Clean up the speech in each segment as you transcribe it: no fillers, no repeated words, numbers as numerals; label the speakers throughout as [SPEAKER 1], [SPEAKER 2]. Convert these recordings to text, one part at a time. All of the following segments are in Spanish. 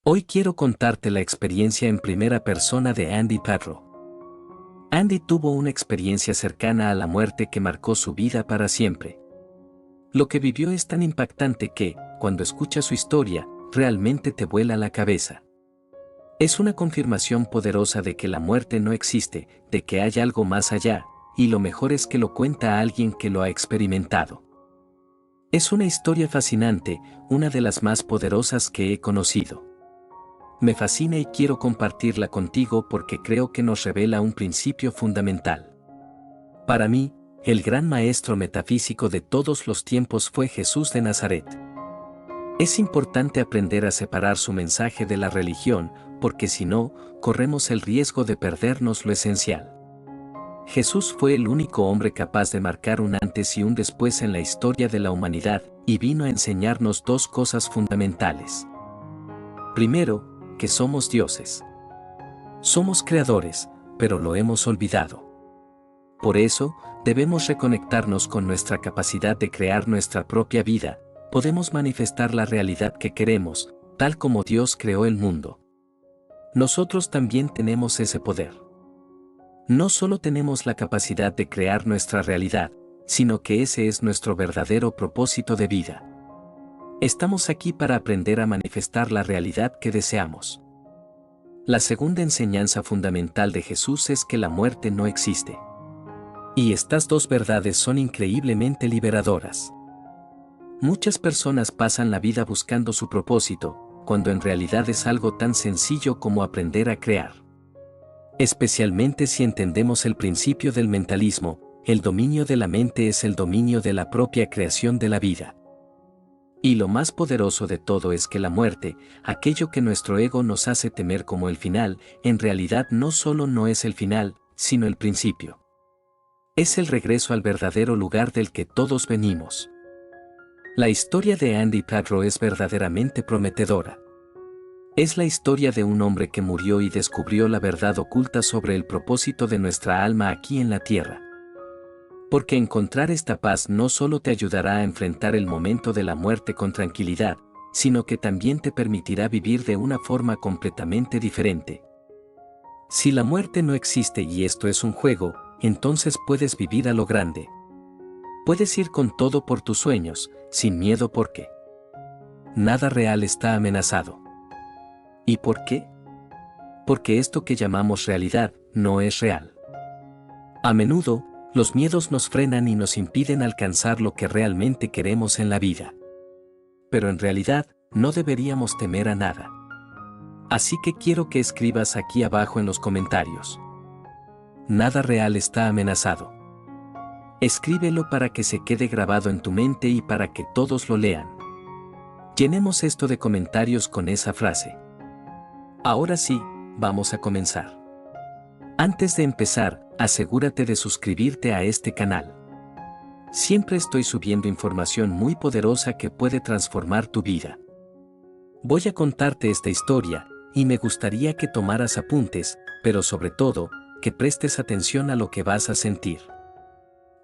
[SPEAKER 1] Hoy quiero contarte la experiencia en primera persona de Andy Padro. Andy tuvo una experiencia cercana a la muerte que marcó su vida para siempre. Lo que vivió es tan impactante que, cuando escuchas su historia, realmente te vuela la cabeza. Es una confirmación poderosa de que la muerte no existe, de que hay algo más allá, y lo mejor es que lo cuenta alguien que lo ha experimentado. Es una historia fascinante, una de las más poderosas que he conocido. Me fascina y quiero compartirla contigo porque creo que nos revela un principio fundamental. Para mí, el gran maestro metafísico de todos los tiempos fue Jesús de Nazaret. Es importante aprender a separar su mensaje de la religión, porque si no, corremos el riesgo de perdernos lo esencial. Jesús fue el único hombre capaz de marcar un antes y un después en la historia de la humanidad, y vino a enseñarnos dos cosas fundamentales. Primero, que somos dioses. Somos creadores, pero lo hemos olvidado. Por eso, debemos reconectarnos con nuestra capacidad de crear nuestra propia vida. Podemos manifestar la realidad que queremos, tal como Dios creó el mundo. Nosotros también tenemos ese poder. No solo tenemos la capacidad de crear nuestra realidad, sino que ese es nuestro verdadero propósito de vida. Estamos aquí para aprender a manifestar la realidad que deseamos. La segunda enseñanza fundamental de Jesús es que la muerte no existe. Y estas dos verdades son increíblemente liberadoras. Muchas personas pasan la vida buscando su propósito, cuando en realidad es algo tan sencillo como aprender a crear. Especialmente si entendemos el principio del mentalismo, el dominio de la mente es el dominio de la propia creación de la vida. Y lo más poderoso de todo es que la muerte, aquello que nuestro ego nos hace temer como el final, en realidad no solo no es el final, sino el principio. Es el regreso al verdadero lugar del que todos venimos. La historia de Andy Padro es verdaderamente prometedora. Es la historia de un hombre que murió y descubrió la verdad oculta sobre el propósito de nuestra alma aquí en la tierra. Porque encontrar esta paz no solo te ayudará a enfrentar el momento de la muerte con tranquilidad, sino que también te permitirá vivir de una forma completamente diferente. Si la muerte no existe y esto es un juego, entonces puedes vivir a lo grande. Puedes ir con todo por tus sueños, sin miedo porque nada real está amenazado. ¿Y por qué? Porque esto que llamamos realidad no es real. A menudo, los miedos nos frenan y nos impiden alcanzar lo que realmente queremos en la vida. Pero en realidad, no deberíamos temer a nada. Así que quiero que escribas aquí abajo en los comentarios. Nada real está amenazado. Escríbelo para que se quede grabado en tu mente y para que todos lo lean. Llenemos esto de comentarios con esa frase. Ahora sí, vamos a comenzar. Antes de empezar, asegúrate de suscribirte a este canal. Siempre estoy subiendo información muy poderosa que puede transformar tu vida. Voy a contarte esta historia, y me gustaría que tomaras apuntes, pero sobre todo, que prestes atención a lo que vas a sentir.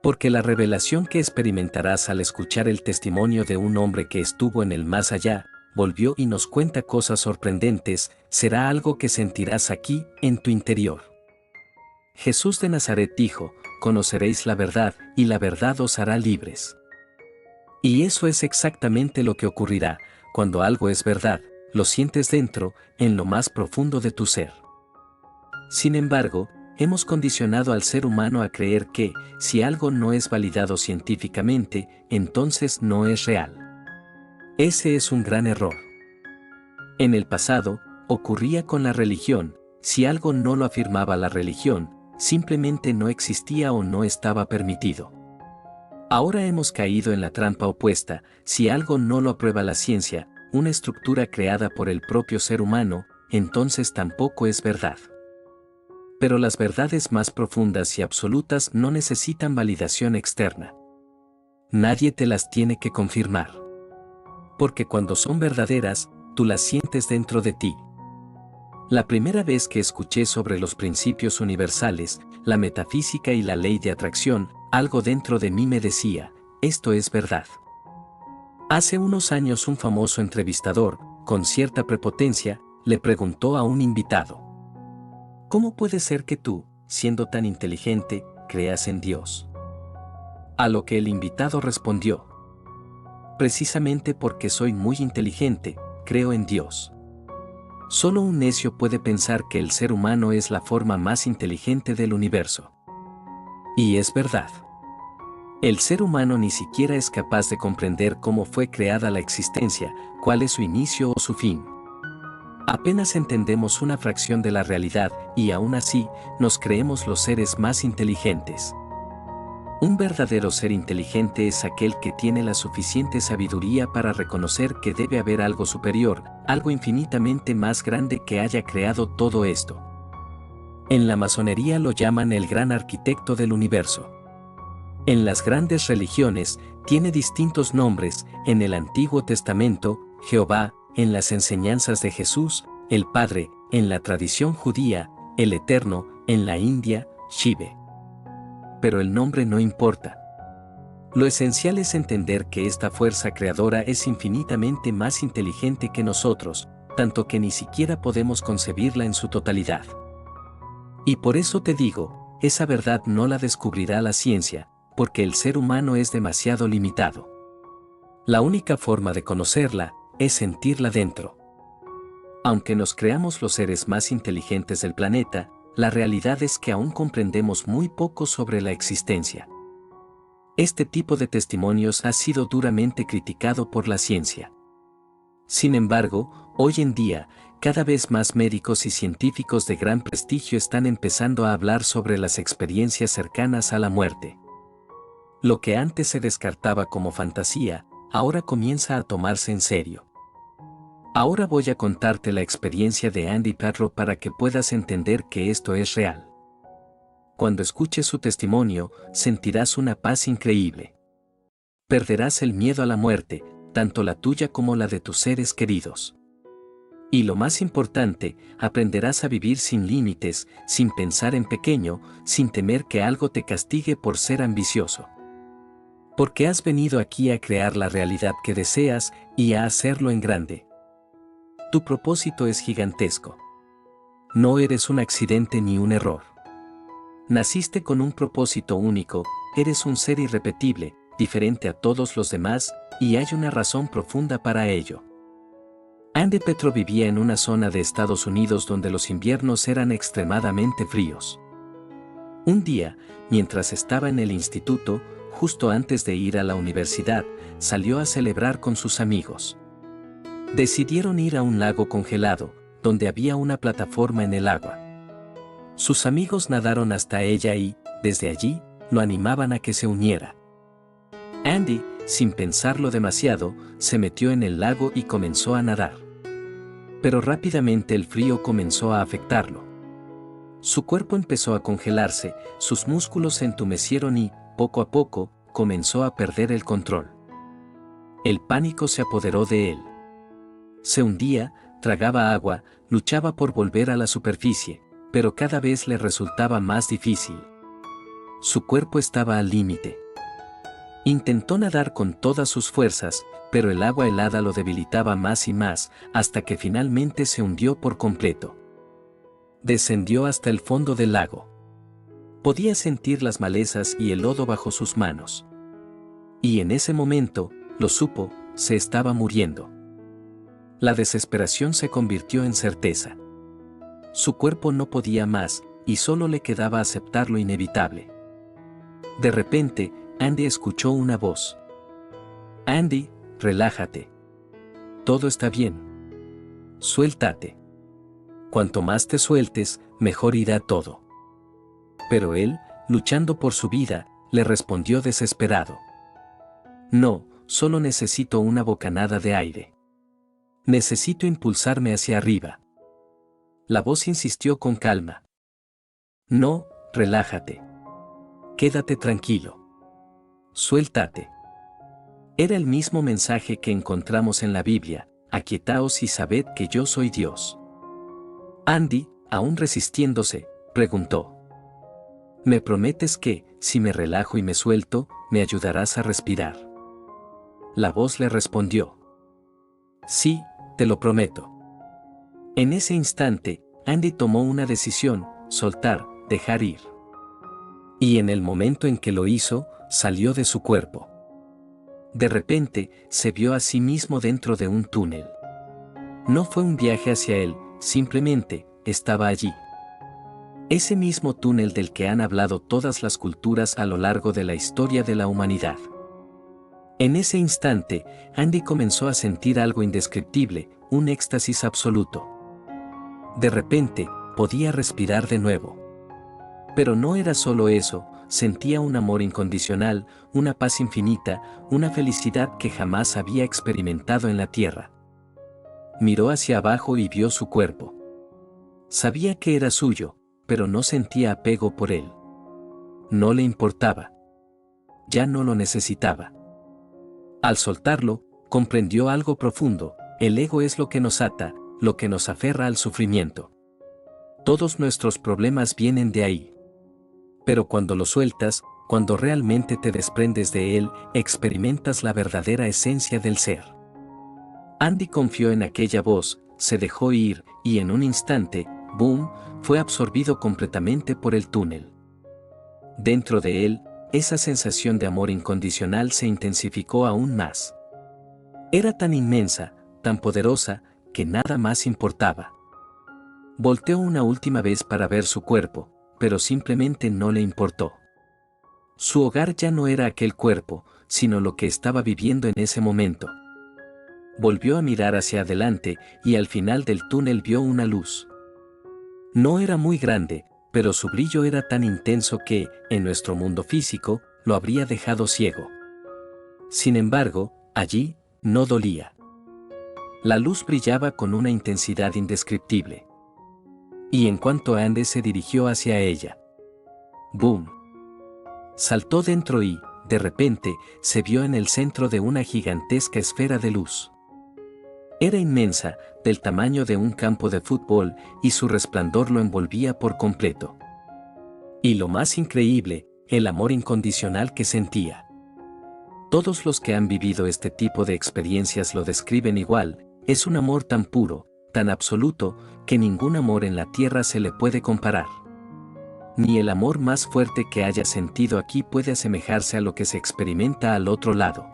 [SPEAKER 1] Porque la revelación que experimentarás al escuchar el testimonio de un hombre que estuvo en el más allá, volvió y nos cuenta cosas sorprendentes, será algo que sentirás aquí, en tu interior. Jesús de Nazaret dijo, conoceréis la verdad, y la verdad os hará libres. Y eso es exactamente lo que ocurrirá, cuando algo es verdad, lo sientes dentro, en lo más profundo de tu ser. Sin embargo, hemos condicionado al ser humano a creer que, si algo no es validado científicamente, entonces no es real. Ese es un gran error. En el pasado, ocurría con la religión, si algo no lo afirmaba la religión, simplemente no existía o no estaba permitido. Ahora hemos caído en la trampa opuesta, si algo no lo aprueba la ciencia, una estructura creada por el propio ser humano, entonces tampoco es verdad. Pero las verdades más profundas y absolutas no necesitan validación externa. Nadie te las tiene que confirmar. Porque cuando son verdaderas, tú las sientes dentro de ti. La primera vez que escuché sobre los principios universales, la metafísica y la ley de atracción, algo dentro de mí me decía, esto es verdad. Hace unos años un famoso entrevistador, con cierta prepotencia, le preguntó a un invitado. ¿Cómo puede ser que tú, siendo tan inteligente, creas en Dios? A lo que el invitado respondió: precisamente porque soy muy inteligente, creo en Dios. Solo un necio puede pensar que el ser humano es la forma más inteligente del universo. Y es verdad. El ser humano ni siquiera es capaz de comprender cómo fue creada la existencia, cuál es su inicio o su fin. Apenas entendemos una fracción de la realidad y aún así, nos creemos los seres más inteligentes. Un verdadero ser inteligente es aquel que tiene la suficiente sabiduría para reconocer que debe haber algo superior, algo infinitamente más grande que haya creado todo esto. En la masonería lo llaman el gran arquitecto del universo. En las grandes religiones, tiene distintos nombres: en el Antiguo Testamento, Jehová; en las enseñanzas de Jesús, el Padre; en la tradición judía, el Eterno; en la India, Shiva. Pero el nombre no importa. Lo esencial es entender que esta fuerza creadora es infinitamente más inteligente que nosotros, tanto que ni siquiera podemos concebirla en su totalidad. Y por eso te digo, esa verdad no la descubrirá la ciencia, porque el ser humano es demasiado limitado. La única forma de conocerla es sentirla dentro. Aunque nos creamos los seres más inteligentes del planeta, la realidad es que aún comprendemos muy poco sobre la existencia. Este tipo de testimonios ha sido duramente criticado por la ciencia. Sin embargo, hoy en día, cada vez más médicos y científicos de gran prestigio están empezando a hablar sobre las experiencias cercanas a la muerte. Lo que antes se descartaba como fantasía, ahora comienza a tomarse en serio. Ahora voy a contarte la experiencia de Andy Patro para que puedas entender que esto es real. Cuando escuches su testimonio, sentirás una paz increíble. Perderás el miedo a la muerte, tanto la tuya como la de tus seres queridos. Y lo más importante, aprenderás a vivir sin límites, sin pensar en pequeño, sin temer que algo te castigue por ser ambicioso. Porque has venido aquí a crear la realidad que deseas y a hacerlo en grande. Tu propósito es gigantesco. No eres un accidente ni un error. Naciste con un propósito único, eres un ser irrepetible, diferente a todos los demás, y hay una razón profunda para ello. Andy Petro vivía en una zona de Estados Unidos donde los inviernos eran extremadamente fríos. Un día, mientras estaba en el instituto, justo antes de ir a la universidad, salió a celebrar con sus amigos. Decidieron ir a un lago congelado, donde había una plataforma en el agua. Sus amigos nadaron hasta ella y, desde allí, lo animaban a que se uniera. Andy, sin pensarlo demasiado, se metió en el lago y comenzó a nadar. Pero rápidamente el frío comenzó a afectarlo. Su cuerpo empezó a congelarse, sus músculos se entumecieron y, poco a poco, comenzó a perder el control. El pánico se apoderó de él. Se hundía, tragaba agua, luchaba por volver a la superficie, pero cada vez le resultaba más difícil. Su cuerpo estaba al límite. Intentó nadar con todas sus fuerzas, pero el agua helada lo debilitaba más y más, hasta que finalmente se hundió por completo. Descendió hasta el fondo del lago. Podía sentir las malezas y el lodo bajo sus manos. Y en ese momento, lo supo, se estaba muriendo. La desesperación se convirtió en certeza. Su cuerpo no podía más, y solo le quedaba aceptar lo inevitable. De repente, Andy escuchó una voz. Andy, relájate. Todo está bien. Suéltate. Cuanto más te sueltes, mejor irá todo. Pero él, luchando por su vida, le respondió desesperado. No, solo necesito una bocanada de aire. Necesito impulsarme hacia arriba. La voz insistió con calma. No, relájate. Quédate tranquilo. Suéltate. Era el mismo mensaje que encontramos en la Biblia: aquietaos y sabed que yo soy Dios. Andy, aún resistiéndose, preguntó. ¿Me prometes que, si me relajo y me suelto, me ayudarás a respirar? La voz le respondió. Sí, te lo prometo. En ese instante, Andy tomó una decisión: soltar, dejar ir. Y en el momento en que lo hizo, salió de su cuerpo. De repente, se vio a sí mismo dentro de un túnel. No fue un viaje hacia él, simplemente, estaba allí. Ese mismo túnel del que han hablado todas las culturas a lo largo de la historia de la humanidad. En ese instante, Andy comenzó a sentir algo indescriptible, un éxtasis absoluto. De repente, podía respirar de nuevo. Pero no era solo eso, sentía un amor incondicional, una paz infinita, una felicidad que jamás había experimentado en la tierra. Miró hacia abajo y vio su cuerpo. Sabía que era suyo, pero no sentía apego por él. No le importaba. Ya no lo necesitaba. Al soltarlo, comprendió algo profundo: el ego es lo que nos ata, lo que nos aferra al sufrimiento. Todos nuestros problemas vienen de ahí. Pero cuando lo sueltas, cuando realmente te desprendes de él, experimentas la verdadera esencia del ser. Andy confió en aquella voz, se dejó ir, y en un instante, ¡boom!, fue absorbido completamente por el túnel. Dentro de él, esa sensación de amor incondicional se intensificó aún más. Era tan inmensa, tan poderosa, que nada más importaba. Volteó una última vez para ver su cuerpo, pero simplemente no le importó. Su hogar ya no era aquel cuerpo, sino lo que estaba viviendo en ese momento. Volvió a mirar hacia adelante y al final del túnel vio una luz. No era muy grande, pero su brillo era tan intenso que, en nuestro mundo físico, lo habría dejado ciego. Sin embargo, allí, no dolía. La luz brillaba con una intensidad indescriptible. Y en cuanto Andy se dirigió hacia ella, ¡boom!, saltó dentro y, de repente, se vio en el centro de una gigantesca esfera de luz. Era inmensa, del tamaño de un campo de fútbol, y su resplandor lo envolvía por completo. Y lo más increíble, el amor incondicional que sentía. Todos los que han vivido este tipo de experiencias lo describen igual: es un amor tan puro, tan absoluto, que ningún amor en la tierra se le puede comparar. Ni el amor más fuerte que haya sentido aquí puede asemejarse a lo que se experimenta al otro lado.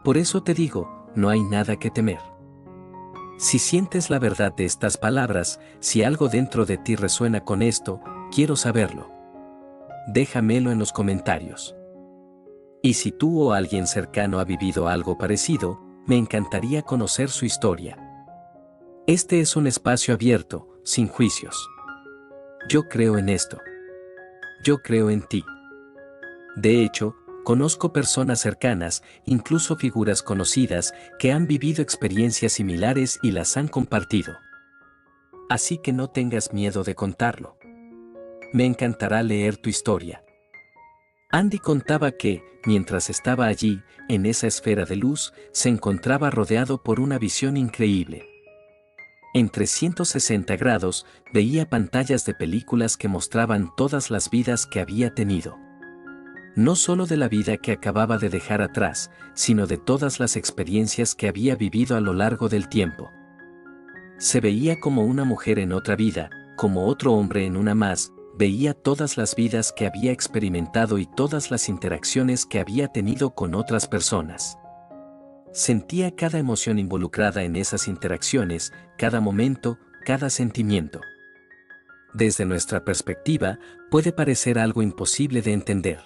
[SPEAKER 1] Por eso te digo, no hay nada que temer. Si sientes la verdad de estas palabras, si algo dentro de ti resuena con esto, quiero saberlo. Déjamelo en los comentarios. Y si tú o alguien cercano ha vivido algo parecido, me encantaría conocer su historia. Este es un espacio abierto, sin juicios. Yo creo en esto. Yo creo en ti. De hecho, conozco personas cercanas, incluso figuras conocidas, que han vivido experiencias similares y las han compartido. Así que no tengas miedo de contarlo. Me encantará leer tu historia. Andy contaba que, mientras estaba allí, en esa esfera de luz, se encontraba rodeado por una visión increíble. En 360 grados, veía pantallas de películas que mostraban todas las vidas que había tenido. No solo de la vida que acababa de dejar atrás, sino de todas las experiencias que había vivido a lo largo del tiempo. Se veía como una mujer en otra vida, como otro hombre en una más, veía todas las vidas que había experimentado y todas las interacciones que había tenido con otras personas. Sentía cada emoción involucrada en esas interacciones, cada momento, cada sentimiento. Desde nuestra perspectiva, puede parecer algo imposible de entender.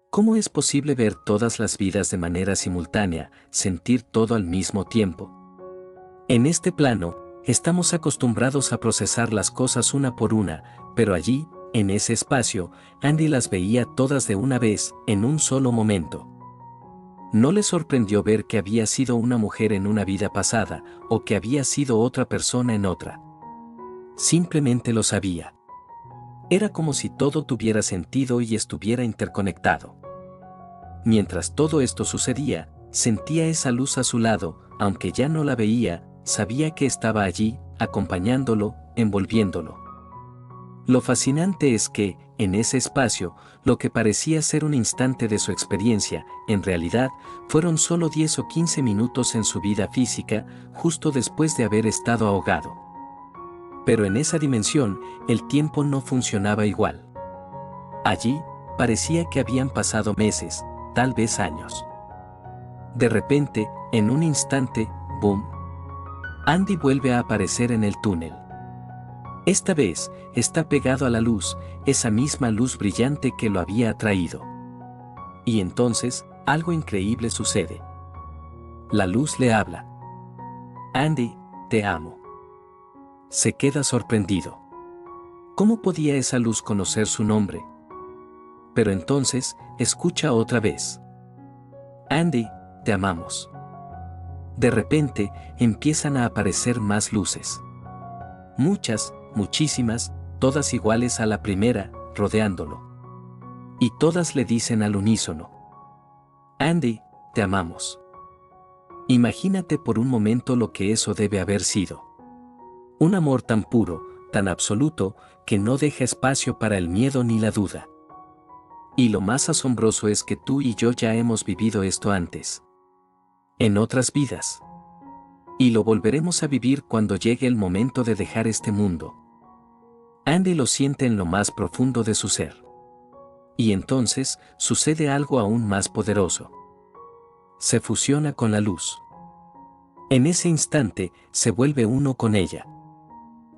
[SPEAKER 1] ¿Cómo es posible ver todas las vidas de manera simultánea, sentir todo al mismo tiempo? En este plano, estamos acostumbrados a procesar las cosas una por una, pero allí, en ese espacio, Andy las veía todas de una vez, en un solo momento. No le sorprendió ver que había sido una mujer en una vida pasada, o que había sido otra persona en otra. Simplemente lo sabía. Era como si todo tuviera sentido y estuviera interconectado. Mientras todo esto sucedía, sentía esa luz a su lado, aunque ya no la veía, sabía que estaba allí, acompañándolo, envolviéndolo. Lo fascinante es que, en ese espacio, lo que parecía ser un instante de su experiencia, en realidad, fueron solo 10 o 15 minutos en su vida física, justo después de haber estado ahogado. Pero en esa dimensión, el tiempo no funcionaba igual. Allí, parecía que habían pasado meses, tal vez años. De repente, en un instante, ¡boom! Andy vuelve a aparecer en el túnel. Esta vez, está pegado a la luz, esa misma luz brillante que lo había atraído. Y entonces, algo increíble sucede. La luz le habla. Andy, te amo. Se queda sorprendido. ¿Cómo podía esa luz conocer su nombre? Pero entonces, escucha otra vez. Andy, te amamos. De repente, empiezan a aparecer más luces. Muchas, muchísimas, todas iguales a la primera, rodeándolo. Y todas le dicen al unísono. Andy, te amamos. Imagínate por un momento lo que eso debe haber sido. Un amor tan puro, tan absoluto, que no deja espacio para el miedo ni la duda. Y lo más asombroso es que tú y yo ya hemos vivido esto antes. En otras vidas. Y lo volveremos a vivir cuando llegue el momento de dejar este mundo. Andy lo siente en lo más profundo de su ser. Y entonces, sucede algo aún más poderoso. Se fusiona con la luz. En ese instante, se vuelve uno con ella.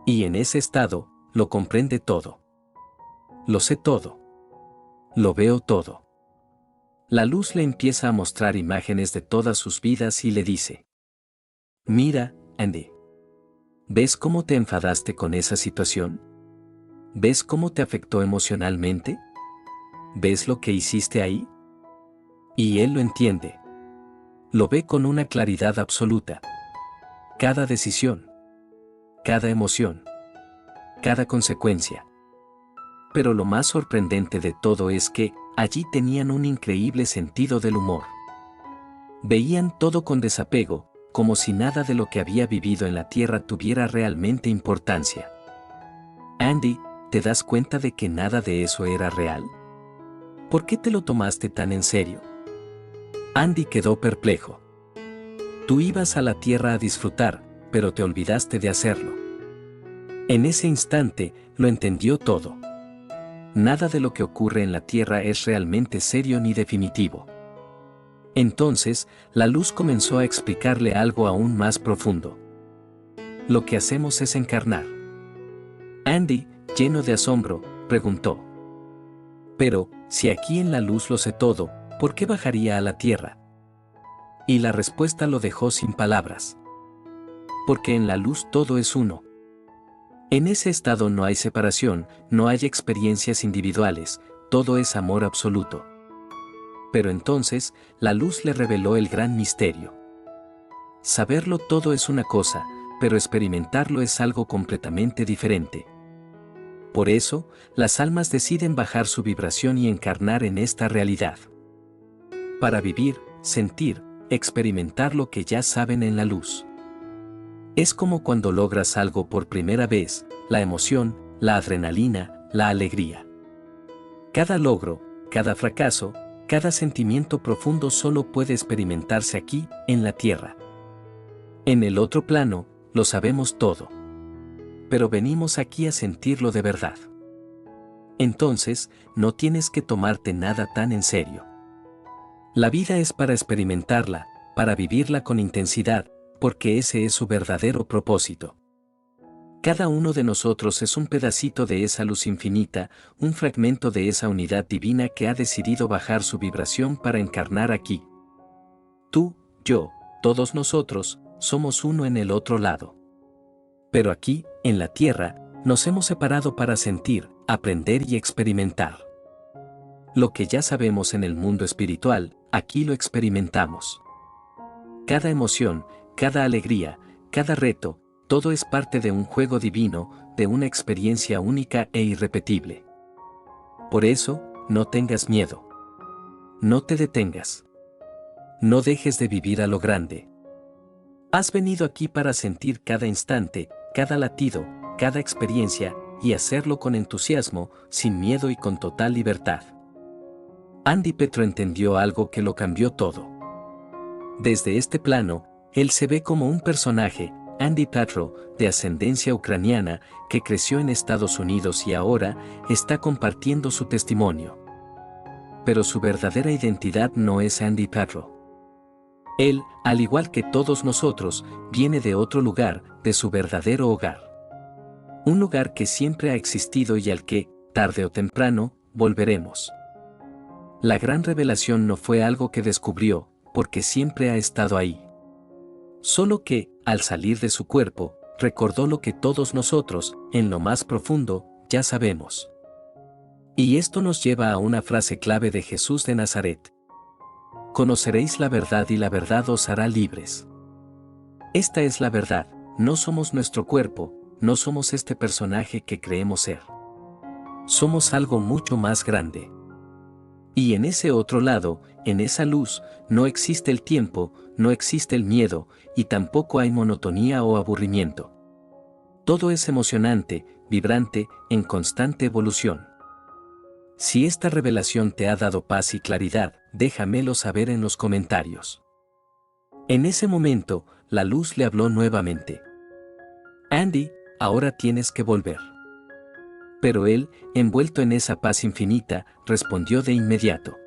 [SPEAKER 1] Y en ese estado, lo comprende todo. Lo sé todo. Lo veo todo. La luz le empieza a mostrar imágenes de todas sus vidas y le dice. Mira, Andy. ¿Ves cómo te enfadaste con esa situación? ¿Ves cómo te afectó emocionalmente? ¿Ves lo que hiciste ahí? Y él lo entiende. Lo ve con una claridad absoluta. Cada decisión. Cada emoción. Cada consecuencia. Pero lo más sorprendente de todo es que, allí tenían un increíble sentido del humor. Veían todo con desapego, como si nada de lo que había vivido en la Tierra tuviera realmente importancia. Andy, ¿te das cuenta de que nada de eso era real? ¿Por qué te lo tomaste tan en serio? Andy quedó perplejo. Tú ibas a la Tierra a disfrutar, pero te olvidaste de hacerlo. En ese instante, lo entendió todo. Nada de lo que ocurre en la Tierra es realmente serio ni definitivo. Entonces, la luz comenzó a explicarle algo aún más profundo. Lo que hacemos es encarnar. Andy, lleno de asombro, preguntó. Pero, si aquí en la luz lo sé todo, ¿por qué bajaría a la Tierra? Y la respuesta lo dejó sin palabras. Porque en la luz todo es uno. En ese estado no hay separación, no hay experiencias individuales, todo es amor absoluto. Pero entonces, la luz le reveló el gran misterio. Saberlo todo es una cosa, pero experimentarlo es algo completamente diferente. Por eso, las almas deciden bajar su vibración y encarnar en esta realidad. Para vivir, sentir, experimentar lo que ya saben en la luz. Es como cuando logras algo por primera vez, la emoción, la adrenalina, la alegría. Cada logro, cada fracaso, cada sentimiento profundo solo puede experimentarse aquí, en la Tierra. En el otro plano, lo sabemos todo. Pero venimos aquí a sentirlo de verdad. Entonces, no tienes que tomarte nada tan en serio. La vida es para experimentarla, para vivirla con intensidad, porque ese es su verdadero propósito. Cada uno de nosotros es un pedacito de esa luz infinita, un fragmento de esa unidad divina que ha decidido bajar su vibración para encarnar aquí. Tú, yo, todos nosotros, somos uno en el otro lado. Pero aquí, en la Tierra, nos hemos separado para sentir, aprender y experimentar. Lo que ya sabemos en el mundo espiritual, aquí lo experimentamos. Cada emoción, cada alegría, cada reto, todo es parte de un juego divino, de una experiencia única e irrepetible. Por eso, no tengas miedo. No te detengas. No dejes de vivir a lo grande. Has venido aquí para sentir cada instante, cada latido, cada experiencia, y hacerlo con entusiasmo, sin miedo y con total libertad. Andy Petro entendió algo que lo cambió todo. Desde este plano, él se ve como un personaje, Andy Petro, de ascendencia ucraniana, que creció en Estados Unidos y ahora está compartiendo su testimonio. Pero su verdadera identidad no es Andy Petro. Él, al igual que todos nosotros, viene de otro lugar, de su verdadero hogar. Un lugar que siempre ha existido y al que, tarde o temprano, volveremos. La gran revelación no fue algo que descubrió, porque siempre ha estado ahí. Solo que, al salir de su cuerpo, recordó lo que todos nosotros, en lo más profundo, ya sabemos. Y esto nos lleva a una frase clave de Jesús de Nazaret. Conoceréis la verdad y la verdad os hará libres. Esta es la verdad, no somos nuestro cuerpo, no somos este personaje que creemos ser. Somos algo mucho más grande. Y en ese otro lado, en esa luz, no existe el tiempo, no existe el miedo, y tampoco hay monotonía o aburrimiento. Todo es emocionante, vibrante, en constante evolución. Si esta revelación te ha dado paz y claridad, déjamelo saber en los comentarios. En ese momento, la luz le habló nuevamente. Andy, ahora tienes que volver. Pero él, envuelto en esa paz infinita, respondió de inmediato.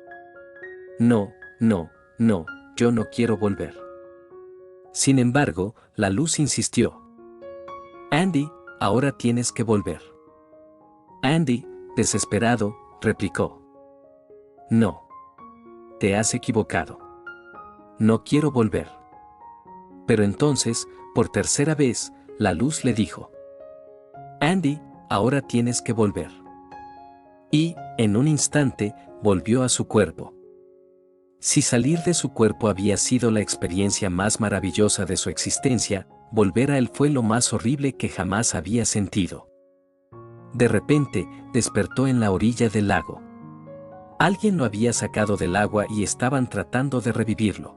[SPEAKER 1] No, no, no, yo no quiero volver. Sin embargo, la luz insistió. Andy, ahora tienes que volver. Andy, desesperado, replicó. No. Te has equivocado. No quiero volver. Pero entonces, por tercera vez, la luz le dijo. Andy, ahora tienes que volver. Y, en un instante, volvió a su cuerpo. Si salir de su cuerpo había sido la experiencia más maravillosa de su existencia, volver a él fue lo más horrible que jamás había sentido. De repente, despertó en la orilla del lago. Alguien lo había sacado del agua y estaban tratando de revivirlo.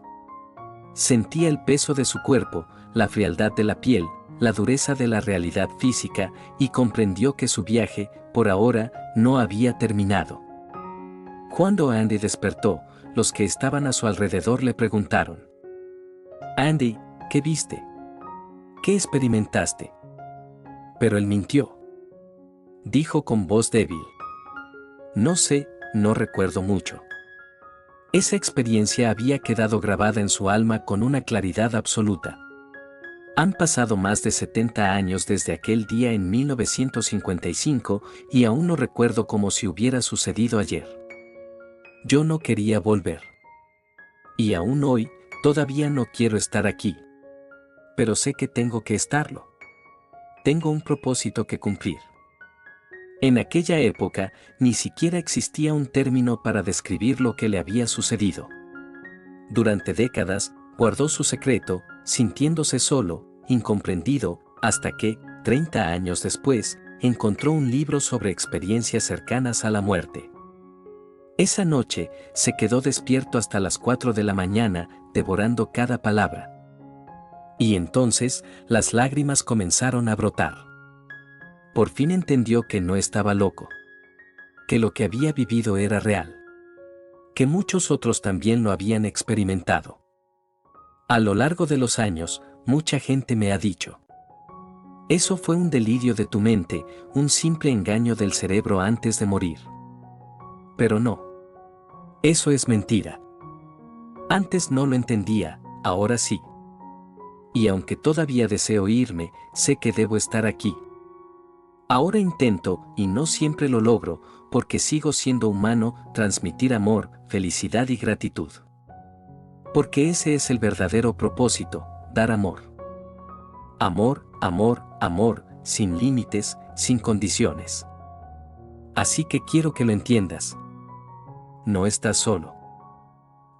[SPEAKER 1] Sentía el peso de su cuerpo, la frialdad de la piel, la dureza de la realidad física, y comprendió que su viaje, por ahora, no había terminado. Cuando Andy despertó, los que estaban a su alrededor le preguntaron. Andy, ¿qué viste? ¿Qué experimentaste? Pero él mintió. Dijo con voz débil. No sé, no recuerdo mucho. Esa experiencia había quedado grabada en su alma con una claridad absoluta. Han pasado más de 70 años desde aquel día en 1955 y aún lo recuerdo como si hubiera sucedido ayer. Yo no quería volver. Y aún hoy, todavía no quiero estar aquí. Pero sé que tengo que estarlo. Tengo un propósito que cumplir. En aquella época, ni siquiera existía un término para describir lo que le había sucedido. Durante décadas, guardó su secreto, sintiéndose solo, incomprendido, hasta que, 30 años después, encontró un libro sobre experiencias cercanas a la muerte. Esa noche, se quedó despierto hasta las 4 de la mañana, devorando cada palabra. Y entonces, las lágrimas comenzaron a brotar. Por fin entendió que no estaba loco. Que lo que había vivido era real. Que muchos otros también lo habían experimentado. A lo largo de los años, mucha gente me ha dicho. Eso fue un delirio de tu mente, un simple engaño del cerebro antes de morir. Pero no. Eso es mentira. Antes no lo entendía, ahora sí. Y aunque todavía deseo irme, sé que debo estar aquí. Ahora intento, y no siempre lo logro, porque sigo siendo humano, transmitir amor, felicidad y gratitud. Porque ese es el verdadero propósito, dar amor. Amor, amor, amor, sin límites, sin condiciones. Así que quiero que lo entiendas. No estás solo.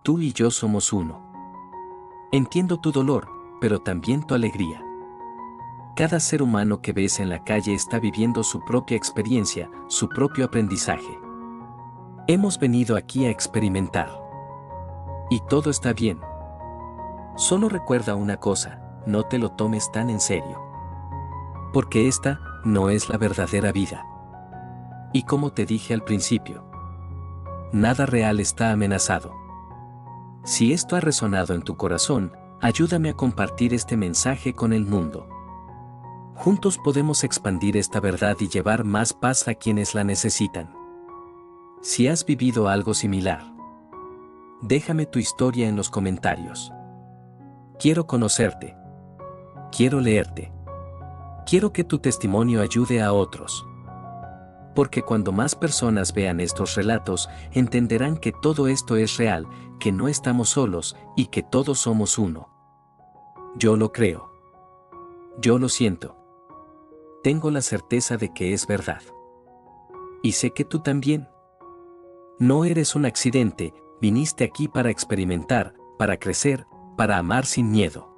[SPEAKER 1] Tú y yo somos uno. Entiendo tu dolor, pero también tu alegría. Cada ser humano que ves en la calle está viviendo su propia experiencia, su propio aprendizaje. Hemos venido aquí a experimentar. Y todo está bien. Solo recuerda una cosa, no te lo tomes tan en serio. Porque esta no es la verdadera vida. Y como te dije al principio, nada real está amenazado. Si esto ha resonado en tu corazón, ayúdame a compartir este mensaje con el mundo. Juntos podemos expandir esta verdad y llevar más paz a quienes la necesitan. Si has vivido algo similar, déjame tu historia en los comentarios. Quiero conocerte. Quiero leerte. Quiero que tu testimonio ayude a otros. Porque cuando más personas vean estos relatos, entenderán que todo esto es real, que no estamos solos y que todos somos uno. Yo lo creo. Yo lo siento. Tengo la certeza de que es verdad. Y sé que tú también. No eres un accidente, viniste aquí para experimentar, para crecer, para amar sin miedo.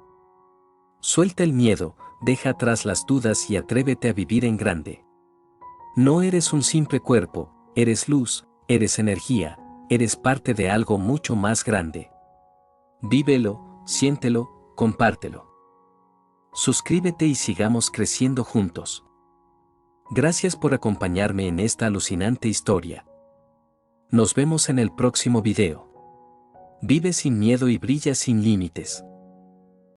[SPEAKER 1] Suelta el miedo, deja atrás las dudas y atrévete a vivir en grande. No eres un simple cuerpo, eres luz, eres energía, eres parte de algo mucho más grande. Vívelo, siéntelo, compártelo. Suscríbete y sigamos creciendo juntos. Gracias por acompañarme en esta alucinante historia. Nos vemos en el próximo video. Vive sin miedo y brilla sin límites.